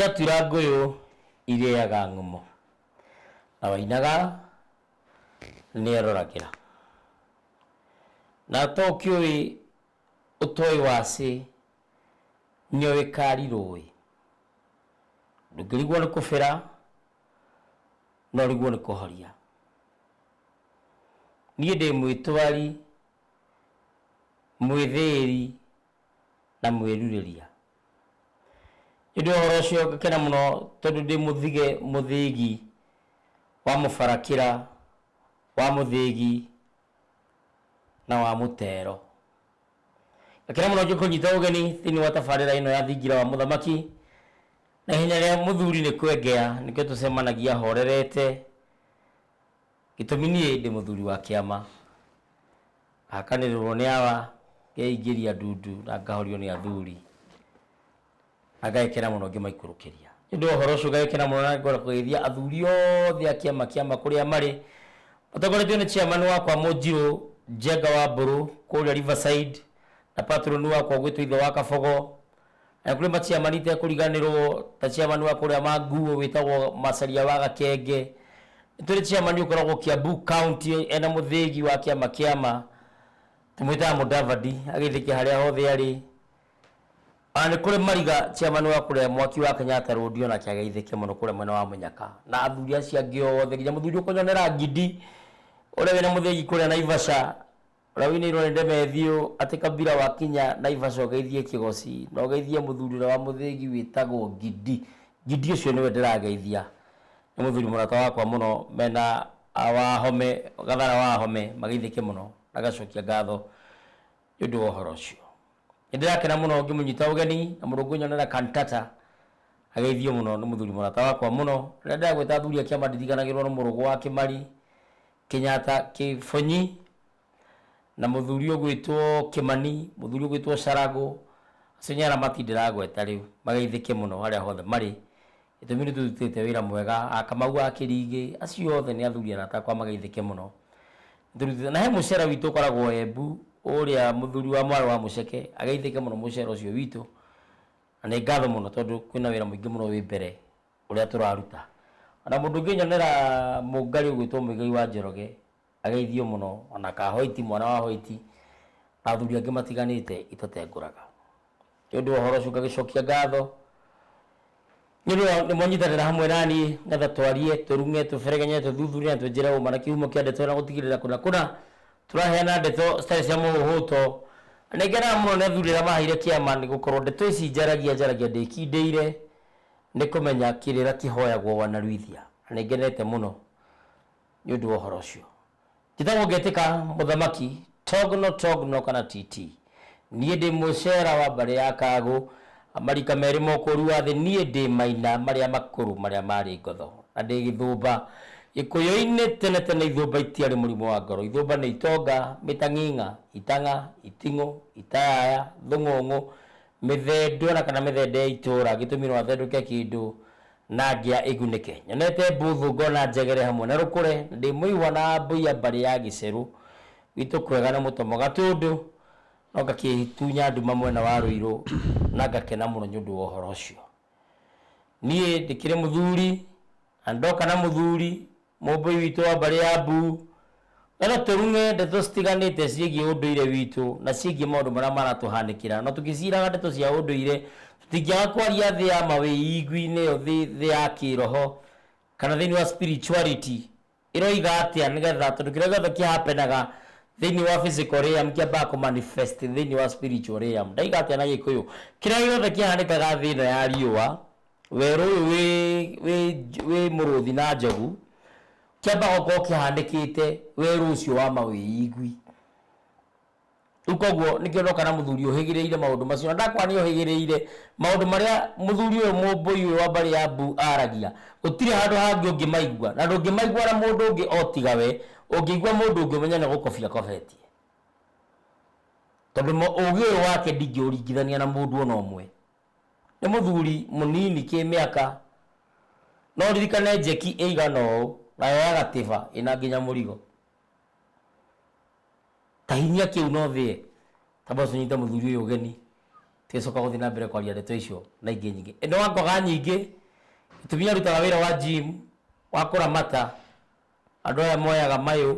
ciatura ngũyũ irĩaga ng'ũmo na Wainaga nĩeroragĩra na to kĩũĩ ũtoĩ wacĩ nĩoĩ karirũĩ ndũngĩrigwo nĩ kũbĩra no rigwo nĩ kũhoria niĩ ndĩ mwĩtwari mwĩthĩri na mwĩrurĩria nĩndĩ ũhoro ũcio ngakena mũno tondũ ndĩ mũthĩgi wa mũbarakĩra wa mũthĩgi na wa mũtero ngakena mũno ngĩkũnyita ũgeni thĩinĩ wa tabarĩra ĩno ya thingira wa mũthamaki na ihenya rĩa mũthuri nĩ kwengea nĩkĩo tũcemanagia horerete gĩtũmi niĩ ndĩ mũthuri wa kĩama ngakanĩrĩrwo nĩ awa ngeingĩria ndundu na ngahorio nĩ athuri na ngagĩkena mũno ngĩmaikũrũkĩria nĩndĩ ũhoro ũcio ngagĩkena mũno na ngora kũgeithia athuri othe a kĩama kũrĩa marĩ matongoretio nĩ chairman wakwa Mũnjirũ Njenga wa Mbũrũ kũrĩa Riverside na patron wakwa gwĩtwo ithe wa Kabogo na kũrĩ machairman itekũriganĩrwo ta chairman wa kũrĩa Manguo wĩtagwo Macharia wa Gakenge nĩtũrĩ chairman ũkoragwo Kiambu County ena mũthĩgi wa kĩama tũmwĩtaga Mũdavadi agĩthĩkia harĩa hothe arĩ nĩ kũrĩ Mariga chairman wa kũrĩa Mwaki wa Kenyatta Road onake agĩithĩkia mũno kũrĩa mwena wa Mũnyaka na athuri acio angĩ othe nginya mũthuri ũkũnyonera Ngindi ũrĩa wĩna mũthĩgi kũrĩa Naivasha ũrĩa wĩnĩirwo nĩ Ndemethio atĩ Kabira wakinya Naivasha ũgeithie Kĩgoci na ũgeithie mũthuri wa mũthĩgi wĩtagwo Ngindi ũcio nĩwe ndĩrageithia nĩ mũthuri mũrata wakwa mũno mena Wahome Gathara Wahome mageithĩke mũno na gacokia ngatho nĩ ũndũ wa ũhoro ũcio nĩndĩrakena mũno ngĩmũnyita ũgeni na mũrũngũ nyonera Kantata ageithio mũno nĩ mũthuri mũrata wakwa mũno rĩrĩa ndĩragwĩta athuri a kĩama ndiriganagĩrwo nĩ mũrũgũ wa Kĩmari Kenyatta Kĩbonyi na mũthuri ũgwĩtwo Kĩmani mũthuri ũgwĩtwo Sharagũ acio nĩ aramati ndĩragweta rĩu mageithĩke mũno harĩa hothe marĩ gĩtũmi nĩ tũrutĩte wĩra mwega Akamau a Kĩringĩ acio othe nĩ athuri arata akwa mageithĩke mũno na he mũcera witũ ũkoragwo Embu ũrĩa mũthuri wa mwarĩ wa Mũceke ageithĩke mũno mũcera ũcio witũ na nĩ ngatho mũno tondũ kwĩna wĩra mũingĩ mũno wĩ mbere ũrĩa tũraruta ona mũndũ ũngĩnyonera mũngarĩ ũgwĩtwo Mũigai wa Njoroge ageithio mũno ona Kahoiti mwana wa Hoiti na athuri angĩ matiganĩte itatengũraga nĩ ũndũ wa ũhoro ũcio ngagĩcokia ngatho nĩ mwanyitanĩra hamwe naniĩ ngetha twarie tũrume tũberegenye tũthuthurie na twenjere ũma na kĩhumo kĩa ndeto na gũtigĩrĩra kũna tũraheana ndeto citarĩ cia mũhuhũto nĩ ngenaga mũno nĩ athuri arĩa maheire kĩama nĩ gũkorwo ndeto ici njaragia ndĩkindĩire nĩ kũmenya kĩrĩra kĩhoyagwo wanaruithia na nĩ ngenete mũno nĩ ũndũ wa ũhoro ũcio njĩtagwo Ngetĩka Mũthamaki Togno kana TT niĩ ndĩ mũcera wa mbarĩ ya Kagũ marika merĩ mokũru wa thĩ niĩ ndĩ Maina marĩa makũrũ marĩa marĩ ngotho na ndĩ Gĩthũmba Gĩkũyũ-inĩ tene Ithũmba itiarĩ mũrimũ wa ngoro Ithũmba nĩ itonga Mĩtang'ing'a Itang'a Iting'ũ Itayaya Thũng'ũng'ũ Mĩthendo na kana mĩthende ya itũra gĩtũmi no athendũke kĩndũ na ngĩa ĩgunĩke nyonete mbũthũ ngona njegere hamwe na rũkũre ndĩ mũigua na mbũia mbarĩ ya Gĩcerũ witũ kwega na mũtomo Gatũndũ no ngakĩtunya nduma mwena wa Rũirũ na ngakena mũno nĩ ũndũ wa ũhoro ũcio niĩ ndĩkĩrĩ mũthuri na ndoka na mũthuri mũmbũi witũ wa mbarĩ ya Mbu na tũrume ndeto citiganĩte ciĩgiĩ ũndũire witũ na ciĩgiĩ maũndũ marĩa maratũhanĩkĩra na tũgĩciraga ndeto cia ũndũire tũtingĩaga kwaria thĩ ya mawĩigwi-inĩ ĩyo thĩ ya kĩroho kana thĩinĩ wa spirituality ĩroiga atĩa nĩgetha tondũ kĩrĩa gĩothe kĩhapenaga thĩinĩ wa physical realm kĩambaga kũmanifest thĩinĩ wa spiritual realm ndaiga atĩa na Gĩkũyũ kĩrĩa gĩothe kĩhanĩkaga thĩ ĩno ya riũa werũ ũyũ wĩ mũrũthi na njogu kĩambaga gũkorwo kĩhanĩkĩte werũ ũcio wa mawĩigwi rĩu koguo nĩkĩo ndoka na mũthuri ũhĩgĩrĩire maũndũ macio na ndakwa nĩ ũhĩgĩrĩire maũndũ marĩa mũthuri ũyũ mũmbũi ũyũ wa mbarĩ ya Mbu aragia gũtirĩ handũ hangĩ ũngĩmaigua na ndũngĩmaigua na mũndũ ũngĩ otiga we ũngĩigua mũndũ ũngĩ ũmenya nĩ gũkobia kobetie tondũ ũgĩ ũyũ wake ndingĩũringithania na mũndũ ona ũmwe nĩ mũthuri mũnini kĩmĩaka no ririkane njeki ĩigana ũũ nayo ya gatĩba ĩna nginya mũrigo tahinya kĩu no thĩ tamba ũnyite mũthuri ũyũ ũgeni Kicoka guthi na mbere kwaria ndeto icio na ingĩ nyingĩ. Endo wakoga nyingĩ tumia rutaga wĩra wa gym wa kũramata andũ aya moyaga mayũ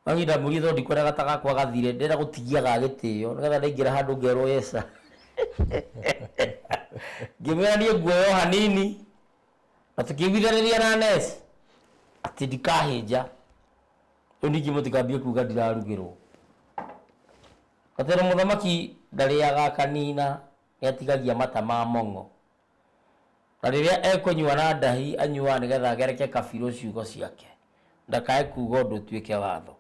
mahinda mũgi thodi kwenda gataga kwa gathire ndĩra gũtigia gagĩtĩo nĩgetha ndaingĩra handũ ngerwo yesa ngĩmwĩra niĩ nguoyo hanini na tũkĩiguithanĩria na nesi atĩ ndikahĩnja rĩu ningĩ mũtikambie kuga ndirarugĩrwo. Katero mũthamaki ndarĩaga kanina nĩatigagia mata ma mong'o na rĩrĩa ekũnyua na ndahi anyua nĩgetha agereke kabirũ ciugo ciake ndakae kuga ũndũ ũtuĩke watho.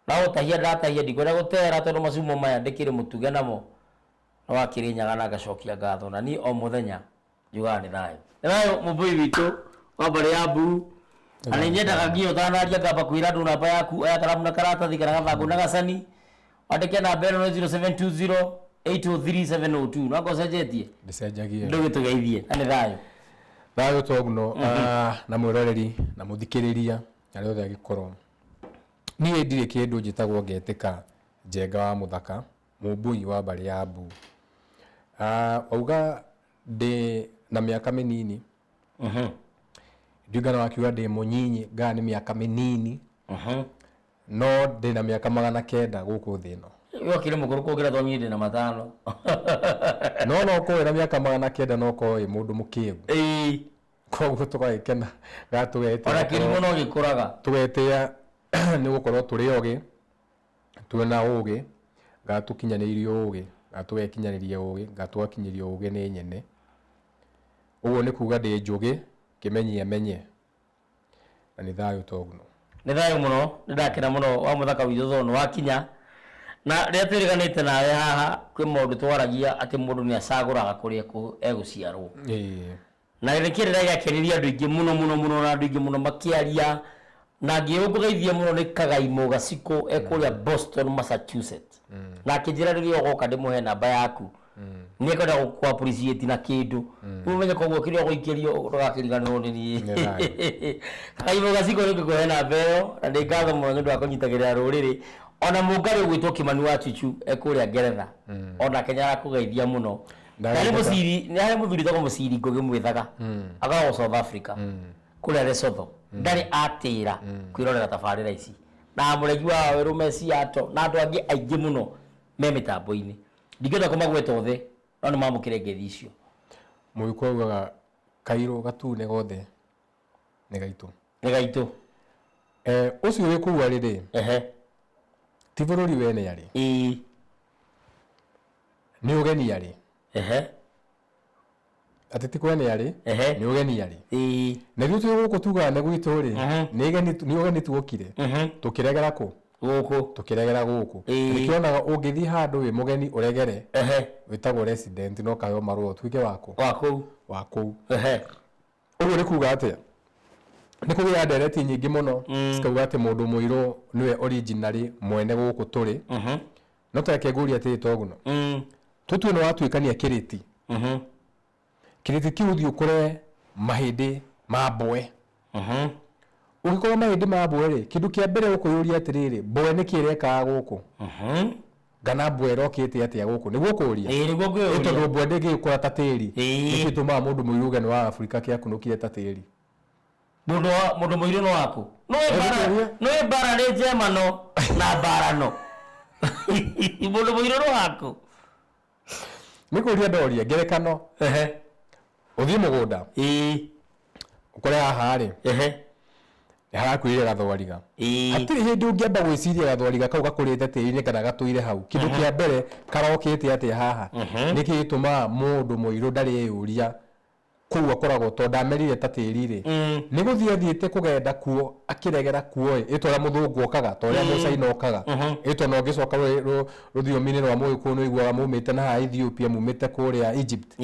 Na ũtahia ndatahia ndikwenda gũtera tondũ macumo maya ndĩkĩrĩ mũtuge namo no wakĩrĩnyaga na ngacokia ngatho na niĩ o mũthenya njugaga nĩ thayũ. Nĩ thayũ mũmbũi witũ wa mbarĩ ya Mbu na nĩ nyendaga nginya ũtanaria ngamba kwĩra andũ namba yaku oya karamu na karatathi kana gathangũ na gacani wandĩke namba ĩno nĩ 0720803702 no ngocenjetie ndicenjagie ndũgĩtũgeithie na nĩ thayũ. Thayũ toguno na mwĩroreri na mũthikĩrĩria arĩa othe agĩkorwo niĩ ndirĩ kĩndũ njĩtagwo ngetĩka Njenga wa Mũthaka mũmbui wa mbarĩ ya Mbu. Wauga ndĩ na mĩaka mĩnini ndiugana wakiuga ndĩ mũnyinyi ngaa nĩ mĩaka mĩnini no ndĩ na mĩaka 900 gũkũ thĩ ĩno. Wakĩrĩ mũkũrũ kũngira thomire ndĩ na 5 no kũrĩ na mĩaka 900 no kũrĩ mũndũ mũkĩĩgu koguo tũgagĩkena gatũgete ona kĩrimũ no gĩkũraga tũgetĩa nĩ gũkorwo tũrĩ ogĩ twĩna ũgĩ gatũkinyanĩirio ũgĩ gatũgekinyanĩria ũgĩ gatũgakinyĩrio ũgĩ nĩ nyene. Ũguo nĩ kuga ndĩ njũgĩ kĩmenyie menye na nĩ thayũ toguno. Nĩ thayũ mũno nĩ ndakena mũno wa mũthaka witũ thono wakinya na rĩrĩa twĩrĩganĩte nawe haha kwĩ maũndũ twaragia atĩ mũndũ nĩ acagũraga kũrĩa egũciarwo na nĩkĩrĩra gĩakĩrĩria andũ aingĩ mũno na andũ aingĩ mũno makĩaria na ngĩũgeithia mũno nĩ Kagai Mũgaciko ekũrĩa Boston Massachusetts na akĩnjĩra rĩrĩa ũgoka ndĩmũhe namba yaku nĩ kwenda gũkũ appreciate na kĩndũ ũmenye koguo kĩrĩa ũgũikĩrio ndũgakĩriganĩrwo nĩ niĩ. Kagai Mũgaciko nĩ ngũkũhe namba ĩyo na ndĩ ngatho mũno nĩ ũndũ wa kũnyitagĩrĩra rũrĩrĩ ona mũngarĩ ũgwĩtwo Kimani wa Chuchu ekũrĩa Ngeretha ona Kenya arakũgeithia mũno. Nĩ mũciri nĩ harĩ mũthuri tagwo mũciri ngũgĩmwĩthaga akoragwo South Africa kũrĩa Lesotho ndarĩ atĩra kwĩrorera tabarĩra ici na mũregi wa werũ Messi ato na andũ angĩ aingĩ mũno me mĩtambo-inĩ ndingĩenda kũmagweta othe no nĩ mamũkĩre ngeithi icio. Mũgĩkũyũ augaga kairũ gatune gothe nĩ gaitũ ũcio wĩ kũu arĩ ti bũrũri we nĩ arĩ nĩ ũgeni arĩ atĩ ti kwe nĩ arĩ nĩ ũgeni arĩ na rĩu twĩ gũkũ tugaga nĩ gwitũ rĩ nĩ ũgeni tuokire tũkĩregera kũ tũkĩregera gũkũ nĩkĩonaga ũngĩthiĩ handũ wĩ mũgeni ũregere wĩtagwo resident no kayo marũa tuĩke wa kũu. Ũguo nĩ kuga atĩa nĩ kũgĩa ndereti nyingĩ mũno cikauga atĩ mũndũ mũirũ nĩwe originally mwene gũkũ tũrĩ no teke ngũria atĩ toguno tũtue nĩ watuĩkania kĩrĩti kĩrĩti kĩu thiĩ ũkore mahĩndĩ ma mboe ũngĩkorwo mahĩndĩ ma mboe rĩ kĩndũ kĩa mbere ũkũyũria atĩrĩrĩ mboe nĩ kĩrekaga gũkũ ngana mboe rokĩte atĩa gũkũ nĩguo kũria tondũ mboe ndĩngĩkũra ta tĩri nĩ gĩtũmaga mũndũ mũirũ ũgeni wa Afrika kĩakunũkire ta tĩri. Mũndũ mũirũ no waku nĩ mbara nĩ njemano na mbarano mũndũ mũirũ no waku nĩ kũria ndoria ngerekano ũthiĩ mũgũnda ũkore haha rĩ nĩ harakuĩrĩra gathwariga hatirĩ hĩndĩ ũngĩamba gwĩciria gathwariga kau gakũrĩte tĩri-inĩ kana gatũire hau kĩndũ kĩa mbere karokĩte atĩa haha nĩkĩ gĩtũmaga mũndũ mũirũ ndarĩ eyũria kũu akoragwo tondũ ndamerire ta tĩri rĩ nĩ gũthiĩ athiĩte kũgenda kuo akĩregera kuo ĩtwa mũthũngũ okaga ta ũrĩa mũcaina okaga ĩtwa no ngĩcoka rũthiomi-inĩ rwa mũgĩkũyũ nĩ ũiguaga mumĩte na Ethiopia mumĩte kũrĩa Egypt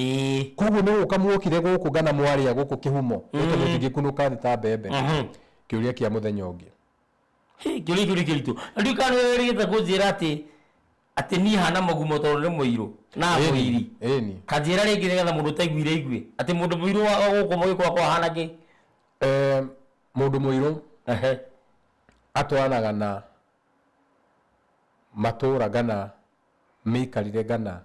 koguo nĩ gũka muokire gũkũ ngana mwarĩa gũkũ kĩhumo ĩtwa mũtingĩkunũka thĩ ta mbembe. Kĩũria kĩa mũthenya ũngĩ kĩũria kĩritũ ndiũ kana wĩrĩgĩte kũnjĩra atĩ niĩ hana magumo tondũ nĩ mũirũ na mũiri kanjĩra rĩngĩ nĩgetha mũndũ taiguire igue atĩ mũndũ mũirũ wa gũkũ mũgĩkũra kwa hana kĩ mũndũ mũirũ atwaranaga na matũra gana mĩikarire gana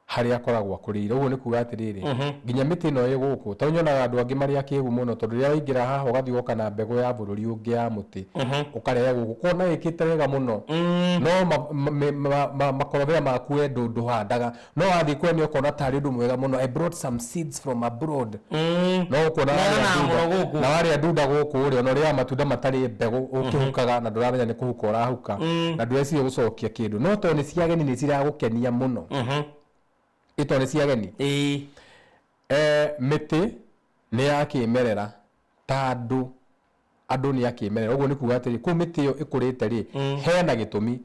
haria akoragwo akũrĩire ũguo nĩ kuga atĩrĩrĩ nginya mĩtĩ ĩno ĩ gũkũ ta nyonaga andũ angĩ marĩ akĩĩgu mũno tondũ rĩrĩa waingĩra haha ũgathiĩ ũgoka na mbegũ ya bũrũri ũngĩ ya mũtĩ ũkarehe gũkũ kona ĩkĩte wega mũno no makorobia maku we ndũhandaga no wathiĩ kwendia ũkona tarĩ ũndũ mwega mũno I brought some seeds from abroad no ũkona na warĩa ndunda gũkũ ũrĩa no rĩa matunda matarĩ mbegũ ũkĩhukaga na ndũramenya nĩ kũhuka ũrahuka na ndũreciria gũcokia kĩndũ no tondũ nĩ cia ageni nĩ ciragũkenia mũno ito nĩ cia ageni mĩtĩ nĩ ya kĩmerera ta andũ nĩ akĩmerera ũguo nĩ kuga atĩrĩ kũu mĩtĩ ĩyo ĩkũrĩte rĩ hena gĩtũmi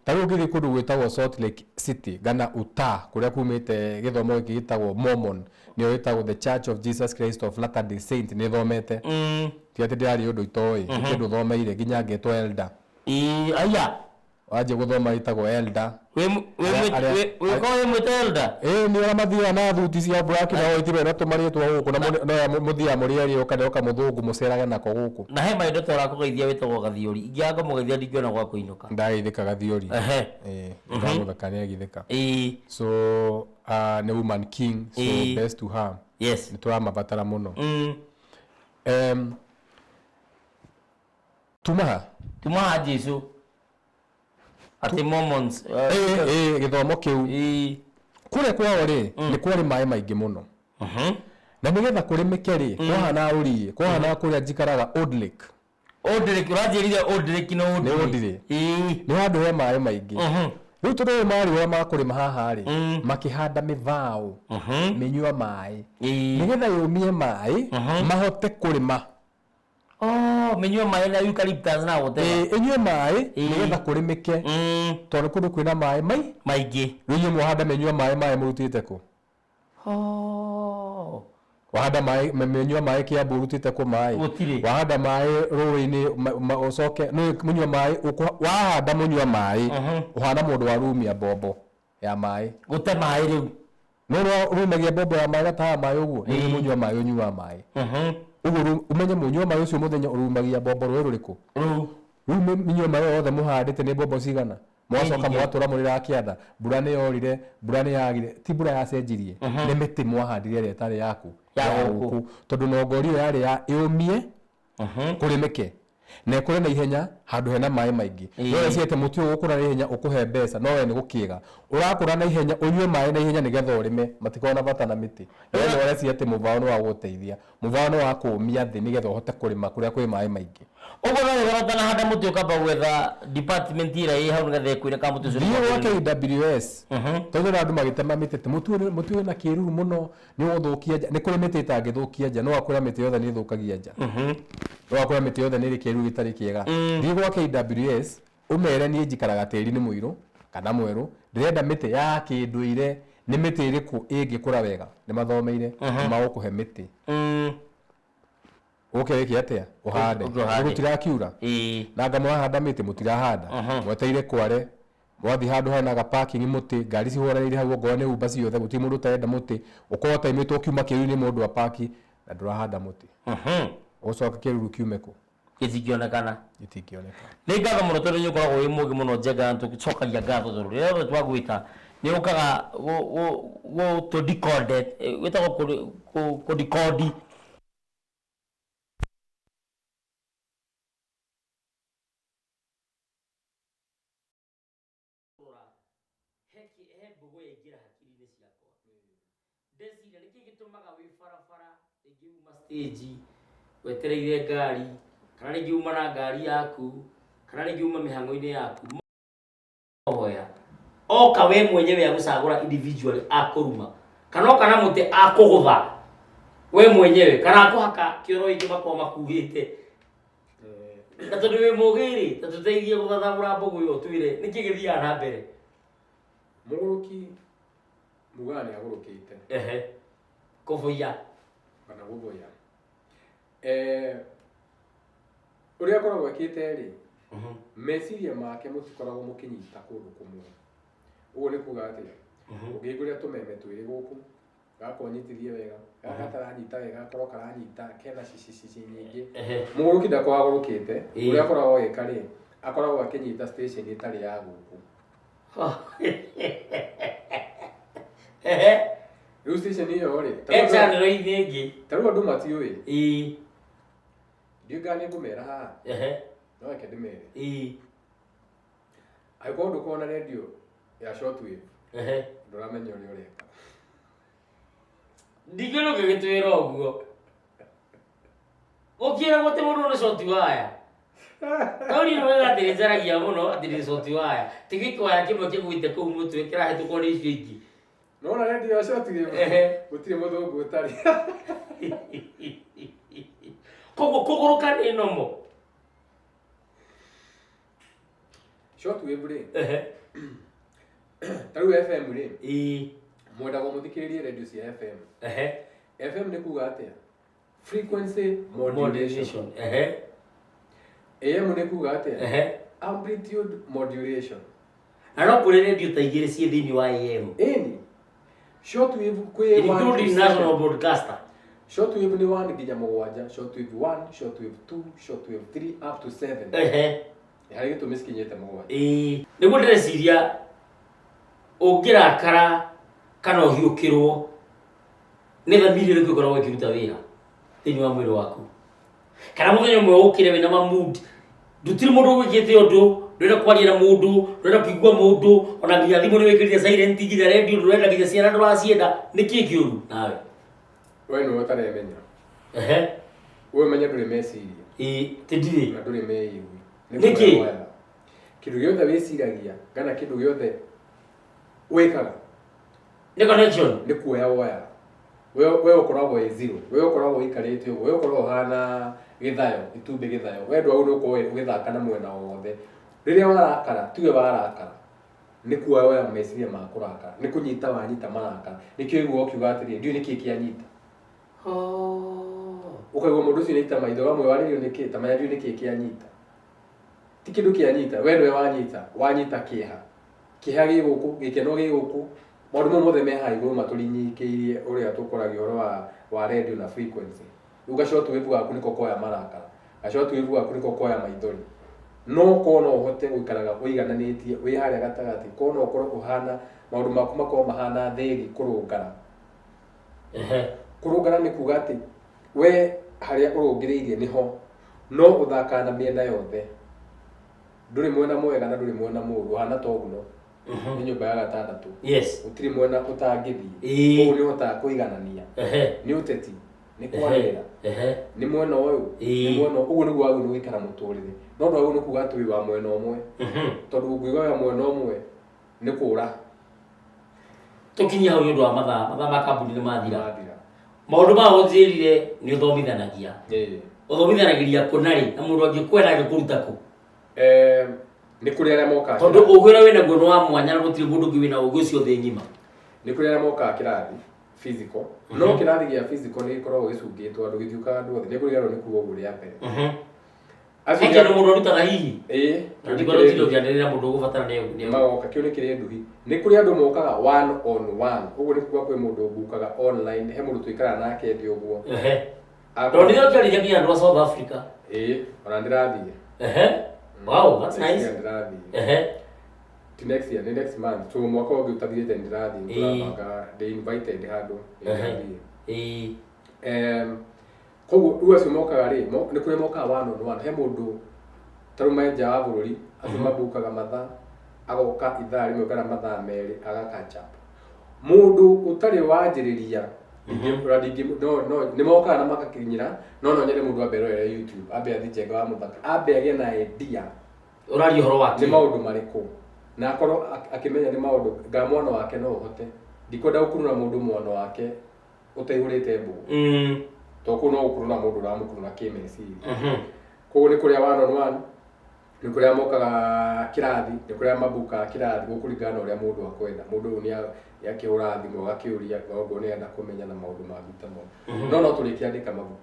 ta rĩu ũngĩthiĩ kũndũ gwĩtagwo Salt Lake City kana Utah kũrĩa kumĩte gĩthomo gĩkĩ gĩtagwo Mormon nĩyo gĩtagwo The Church of Jesus Christ of Latter-day Saints nĩ thomete ti atĩ ndĩrarĩ ũndũ itoĩ nĩ kĩndũ thomeire nginya ngetwo elder aya waje gũthoma itagwo elder we mwĩte elder nĩ ũrĩa mathiaga na thuti cia black na white na tũmarĩtwo gũkũ na mũthia mũrĩari ũkane ũka mũthũngũ mũcerage nako gũkũ na he maindo tora kũgeithia wĩtagwo gathiori ingĩaga mũgeithia ndingĩona gwa kũinũka ndageithĩka gathiori ndamũthaka nĩ agithĩka so nĩ woman king so best to her yes nĩ tũramabatara mũno tumaha Jesu ati Mormons gĩthomo kĩu kũrĩa kwao rĩ nĩ kwarĩ maĩ maingĩ mũno na nĩgetha kũrĩmĩke rĩ kwahana ũriĩ kwahana kũrĩa njikaraga Old Lake ũranjĩrire Old Lake no Old nĩ handũ he maĩ maingĩ rĩu tondũ ũyũ marĩ ũrĩa makũrĩma haha rĩ makĩhanda mĩbaũ mĩnyua maĩ nĩgetha yũmie maĩ mahote kũrĩma mĩnyua maĩ na eucalyptus na wote inyue maĩ nĩgetha kũrĩmĩke tondũ kũndũ kwĩna maĩ maingĩ rĩu inyuĩ mwahanda mĩnyua maĩ mũrutĩte kũ wahanda maĩ mĩnyua maĩ Kĩambu ũrutĩte kũ maĩ wahanda maĩ rũĩ-inĩ ũcoke mũnyua maĩ wahanda mũnyua maĩ ũhana mũndũ warumia mbombo ya maĩ gũte maĩ rĩu no rumagia mbombo ya maĩ gataha maĩ ũguo nĩ mũnyua maĩ ũnyua maĩ ũguo umenye mũnyua maĩ ũcio mũthenya ũrumagia mbombo rũĩ rũrĩkũ rĩu mũnyua maĩ othe mũhandĩte nĩ mbombo cigana mwacoka mwatũra mũrĩra kĩanda mbura nĩ yorire mbura nĩ yagire ti mbura yacenjirie nĩ mĩtĩ mwahandire ĩrĩa ĩtarĩ yaku ya gũkũ tondũ nongori ĩyo yarĩ ya yũmie kũrĩmĩke na ĩkũre na ihenya handũ hena maĩ maingĩ no ciete mũtĩ ũyũ ũkũra na ihenya ũkũhe mbeca no we nĩ gũkĩega ũrakũra na ihenya ũnyue maĩ na ihenya nĩgetha ũrĩme matikorwo na bata na mĩtĩ no ũrĩa ciete mũbao nĩ wa gũteithia mũbao nĩ wa kũmia thĩ nĩgetha ũhote kũrĩma kũrĩa kwĩ maĩ maingĩ ũguo no wĩrota na handa mũtĩ ũkamba gwetha department ĩrĩa ĩ hau nĩgetha ĩkwĩre ka mũtĩ ũcio thiĩ gwa KWS tondũ andũ magĩtema mĩtĩ mũtĩ wĩna kĩruru mũno nĩ ũgũthũkia nja nĩ kũrĩ mĩtĩ ĩtangĩthũkia nja no akũrĩa mĩtĩ yothe nĩ ĩthũkagia nja no akũrĩa mĩtĩ yothe nĩ ĩrĩ kĩruru gĩtarĩ kĩega thiĩ gwa KWS ũmere niĩ njikaraga tĩri-inĩ mũirũ kana mwerũ ndĩrenda mĩtĩ ya kĩndũire nĩ mĩtĩ ĩrĩkũ ĩngĩkũra wega nĩ mathomeire magũkũhe mĩtĩ ũkĩrĩkia atĩa ũhande gũtirakiura na anga mwahanda mĩtĩ mũtirahanda mweteire kware mwathi handũ hena ga parking mũtĩ ngari cihũranĩire hau ongorwo nĩ Uber ciothe gũtirĩ mũndũ ũtarenda mũtĩ ũkorwo taimĩtwo kiuma kĩruru-inĩ mũndũ wa paki na ndũrahanda mũtĩ ũcoka kĩruru kiume kũ gĩtingĩonekana nĩ ngatho mũno tondũ nĩ ũkoragwo wĩ mũũgĩ mũno njenga tũgĩcokagia ngatho tondũ rĩrĩa twagwĩta nĩ ũkaga gũtũ decode wĩtagwo kũdikodi he mbũgũ yaingĩra hakiri-inĩ ciakwa ndeciria nĩkĩ gĩtũmaga wĩ barabara rĩngĩ uma stage wetereire ngari kana rĩngĩ uma na ngari yaku kana rĩngĩ uma mĩhang'o-inĩ yaku hoya oka we mwenyewe agũcagũra individual akũruma kana oka na mũtĩ akũgũtha we mwenyewe kana akũhaka kĩoro ingĩ makorwo makuhĩte na tondũ wĩ mũgĩrĩ ta tũteithie gũthathagũra mbũgũ ĩyo twĩre nĩkĩ gĩthiaga na mbere mũgũrũki mugaga nĩ agũrũkĩte kũbũya kana gũbũya ũrĩa akoragwo ekĩte rĩ meciria make mũtikoragwo mũkĩnyita kũndũ kũmwe ũguo nĩ kuga atĩa ũngĩhingũrĩra tũmeme twĩrĩ gũkũ gakorwo nyitithie wega gaka taranyita wega gakorwo karanyita kena cici nyingĩ mũgũrũki ndakoragwo agũrũkĩte ũrĩa akoragwo agĩka rĩ akoragwo akĩnyita station ĩtarĩ ya gũkũ Riu station iyo ri. Channel ingi. Taru andu matiui. Ndiuga nĩ ngũmera haha. No reke ndĩmere. Angĩkorwo ndũkoragwo na radio ya shortwave. Ndũramenya ũrĩa ũreka. Ndigĩrwo gĩgĩtwĩra ũguo. Ũkĩra gũte mũndũ na short wire. Kauri no wega atĩ njaragia mũno atĩ nĩ short wire. Tigĩkwa kĩmwe kĩgũite kũu mũtwe kĩrahĩtũkwo nĩ icio ingĩ. No na radio ya shortwave. Gũtirĩ mũthũngũ ũtarĩ. Kogo kũgũrũka nĩ nomo. Shortwave rĩ. Taru FM rĩ. Mwendagwo mũthikĩrĩrie radio cia FM. FM nĩ kuga atĩa? Frequency modulation. AM nĩ kuga atĩa? Amplitude modulation. Na no kũrĩ radio ta igĩrĩ ciĩ thĩinĩ wa AM. Ĩni. Shortwave kwĩ including national broadcaster. Shortwave nĩ 1 nginya 7, shortwave 1, shortwave 2, shortwave 3 up to 7. Harĩ gĩtũmi cikinyĩte 7. Nĩguo ndĩreciria ũngĩrakara kana ũhiũkĩrwo nĩ thamiri ĩrĩkũ ĩkoragwo ĩkĩruta wĩra thĩinĩ wa mwĩrĩ waku. Kana mũthenya ũmwe ũkĩre wĩna ma-mood, ndũtirĩ mũndũ ũgwĩkĩte ũndũ, ndũrenda kwaria na mũndũ, ndũrenda kũigua mũndũ, ona nginya thimũ nĩ wĩkĩrĩte silent, nginya radio ndũrenda, nginya ciana ndũracienda, nĩ kĩĩ kĩũru nawe? We nĩwe ũtaremenya. We ũmenya ndũrĩ meciria. Ti ndirĩ. Na ndũrĩ meigwi. Nĩkĩ? Kĩndũ gĩothe wĩciragia kana kĩndũ gĩothe wĩkaga nĩ connection. Nĩ kuoya woya. We ũkoragwo wĩ zero. We ũkoragwo ũikarĩte ũguo. We ũkoragwo ũhana gĩthayo, itumbĩ gĩthayo. We ndwagĩrĩirwo nĩ gũkorwo ũgĩthaka na mwena wothe. Rĩrĩa warakara, tiwe warakara. Nĩ kuoya woya meciria ma kũrakara. Nĩ kũnyita wanyita marakara. Nĩkĩo ũguo ũkiuga atĩrĩ, ndiũĩ nĩkĩ kĩanyita. Ũkaigua mũndũ ũcio nĩaita maitho, wamwe warĩrio nĩkĩ, ta maya ndiũĩ nĩkĩ kĩanyita. Ti kĩndũ kĩanyita, we nĩwe wanyita kĩeha. Kĩeha gĩ gũkũ, gĩkeno gĩ gũkũ. Maũndũ mau mothe me haha igũrũ matũrinyikĩirie ũrĩa tũkoragia ũhoro wa radio na frequency. Rĩu ga-shortwave gaku nĩko koya marakara. Ga-shortwave gaku nĩko koya maithori. No korwo no ũhote gũikaraga ũigananĩtie wĩ harĩa gatagatĩ, korwo no ũkorwo ũhana maũndũ maku makorwo mahana thĩri kũrũngara. Kũrũngara nĩ kuga atĩ we harĩa ũrũngĩrĩirie nĩho, no ũthakaga na mĩena yothe. Ndũrĩ mwena mwega na ndũrĩ mwena mũũru, ũhana ta ũguo. Nĩ nyũmba ya gatandatũ. Gũtirĩ mwena ũtangĩthiĩ. Koguo nĩ ũhotaga kũiganania. Nĩ ũteti, nĩ kwarĩra, nĩ mwena ũyũ, nĩ mwena ũguo nĩguo wagĩrĩirwo gũikara mũtũrĩre. No ndwagĩrĩirwo nĩ kuga atĩ wĩ wa mwena ũmwe. Tondũ ũngiuga wa mwena ũmwe nĩ kũũra. Tũkinyie hau nĩ ũndũ wa mathaa ma kambuni nĩ mathira. Maũndũ ma ũnjĩrire nĩ ũthomithanagia. Ũthomithanagĩria kũ narĩ na mũndũ angĩkwenda agĩkũruta kũ? Nĩ kũrĩ arĩa mokaga. Tondũ ũguo wĩna guo nĩ wa mwanya na gũtirĩ mũndũ ũngĩ wĩna ũguo ũcio thĩ ng'ima. Nĩ kũrĩ arĩa mokaga kĩrathi physical. No kĩrathi gĩa physical nĩ gĩkoragwo gĩcungĩtwo andũ gĩtiũkaga andũ othe. Nĩ kũriganĩrwo nĩ kuga ũguo rĩa mbere. Acio nĩ mũndũ ũrutaga hihi. Na ndĩkorwo ti ndũngĩanĩrĩra mũndũ ũgũbatara nĩ magoka, kĩu nĩ kĩrĩ nduhi. Nĩ kũrĩ andũ mokaga 1 on 1. Ũguo nĩ kuga kwĩ mũndũ ũmbukaga online, he mũndũ tũikaraga nake thĩ ũguo. Tondũ nĩ ũkĩarĩria nginya andũ a South Africa. Ona ndĩrathiĩ. Wow, that's nice. Ti next year, ni next month. So mwaka ũngĩ ũtathirĩte ndĩrathiĩ. Tũrabanga ndĩ invited handũ. Koguo rĩu acio mokaga rĩ, nĩ kũrĩ mokaga 1 on 1. He mũndũ tarũ menja wa bũrũri, acio mambukaga mathaa, agoka ithaa rĩmwe kana mathaa merĩ, agakatch up. Mũndũ ũtarĩ wanjĩrĩria nĩ mokaga na makakinyĩra, no nyende mũndũ ambe erorere YouTube, ambe athi Njenga wa Mũthaka, ambe agĩe na idea ũraria ũhoro wake nĩ maũndũ marĩkũ, na akorwo akĩmenya nĩ maũndũ nga mwana wake no ũhote. Ndikwenda gũkurura mũndũ mwana wake ũtaihũrĩte mbũgũ, tondũ kũu no gũkurura mũndũ ũramũkurura kĩmeciria. Koguo nĩ kũrĩa 1 on 1, nĩ kũrĩa mokaga kĩrathi, nĩ kũrĩa mambukaga kĩrathi gũkũringana na ũrĩa mũndũ akwenda. Mũndũ ũyũ nĩ akĩhũra thimũ agakĩũria maũndũ nĩenda kũmenya na maũndũ mangĩ ta mau. No tũrĩkĩandĩka mabuku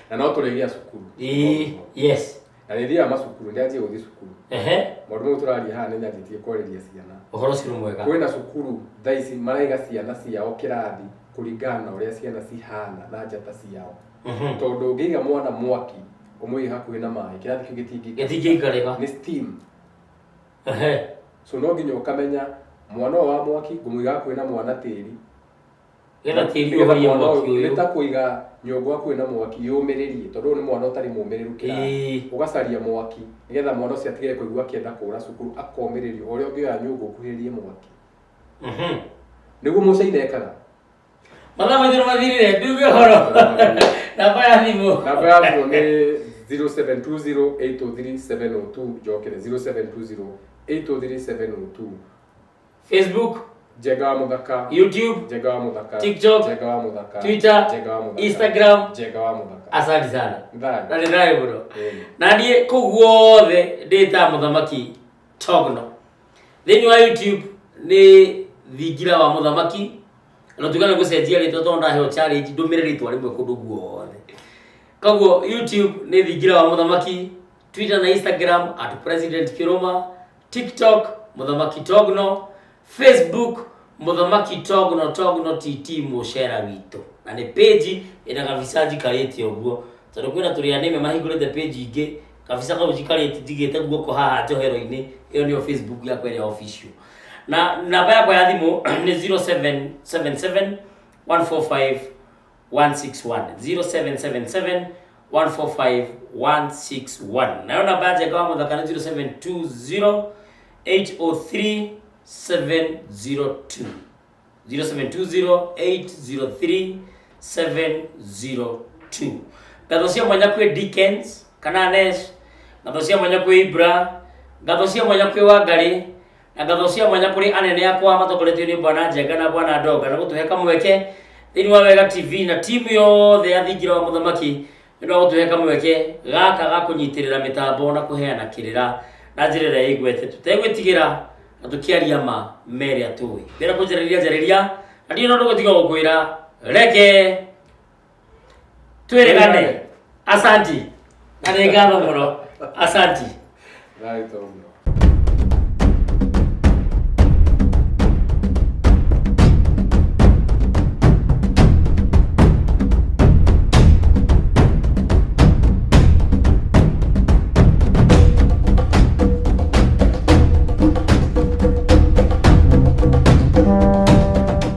na no tũrĩgĩa cukuru. Na nĩ thiaga macukuru, nĩanjia gũthiĩ cukuru. Maũndũ mau tũraria haha nĩ nyanjĩtie kwarĩria ciana. Ũhoro ũcio nĩ mwega. Kwĩna cukuru thaa ici maraiga ciana ciao kĩrathi kũringana na ũrĩa ciana cihana na njata ciao. Tondũ ũngĩiga mwana mwaki ũmũige hakuhĩ na maĩ, kĩrathi kĩu gĩtingĩikarĩka. Nĩ steam. So no nginya ũkamenya mwana wa mwaki ngumuiga kwina mwana tiri getha tiri uhorie mwaki uyu nita kuiga nyongo kwina mwaki yumiririe tondu ni mwana utari mumiriru kira ugacaria mwaki nigetha mwana ucio atigire kuigua kienda kura cukuru akomiririo uria ungioya nyongo kuhirie mwaki niguo mucaina ekaga mathaa maitho mathirire nduge horo namba ya thimu ni 0720803702 jokere 0720803702 Facebook Jega wa Muthaka, YouTube, Jega wa Muthaka, TikTok, Jega wa Muthaka, Twitter, Jega wa Muthaka, Instagram, Jega wa Muthaka. Asante sana. Na ni ndaye bro. Na ndiye kuguothe ndita Muthamaki Togno. Thini wa YouTube ni thingira wa Muthamaki. Na tugana gucenjia ritwa tonda heo challenge ndumire ritwa rimwe kundu guothe. Koguo YouTube ni thingira wa Muthamaki, Twitter na Instagram @president_kiroma, TikTok Muthamaki Togno, Facebook Muthamaki Togno TT mucera wito. Na ni page ina kabisaji karete oguo. Tondu kwina turia nime mahingurite page ingi kabisa ka ujikarete digite guoko haha njohero-ini iyo ni Facebook yakwa ya official. Na namba yakwa ya thimu ni 0777 145 161 0777 145 161. Na namba ya Jega wa Muthaka ni 0720 803 702 0720 803 702. Ngatho cia mwanya kwi Dickens kana Nesh, ngatho cia mwanya kwi Ibra, ngatho cia mwanya kwi Wangari, na ngatho cia mwanya kuri anene akwa matokoretio ni Bwana Jega na Bwana Doga na gutuheka mweke thini wa Wega TV na timu yothe ya thingira wa Muthamaki ndio gutuheka mweke gaka ga kunyitirira mitambo na kuheana kirira na njirira igwete tutegwitigira na tukiaria ma mere atui bera kujariria na ndio ndo gutiga gukwira reke tweregane. Asanti na ngatho muno. Asanti. Right on.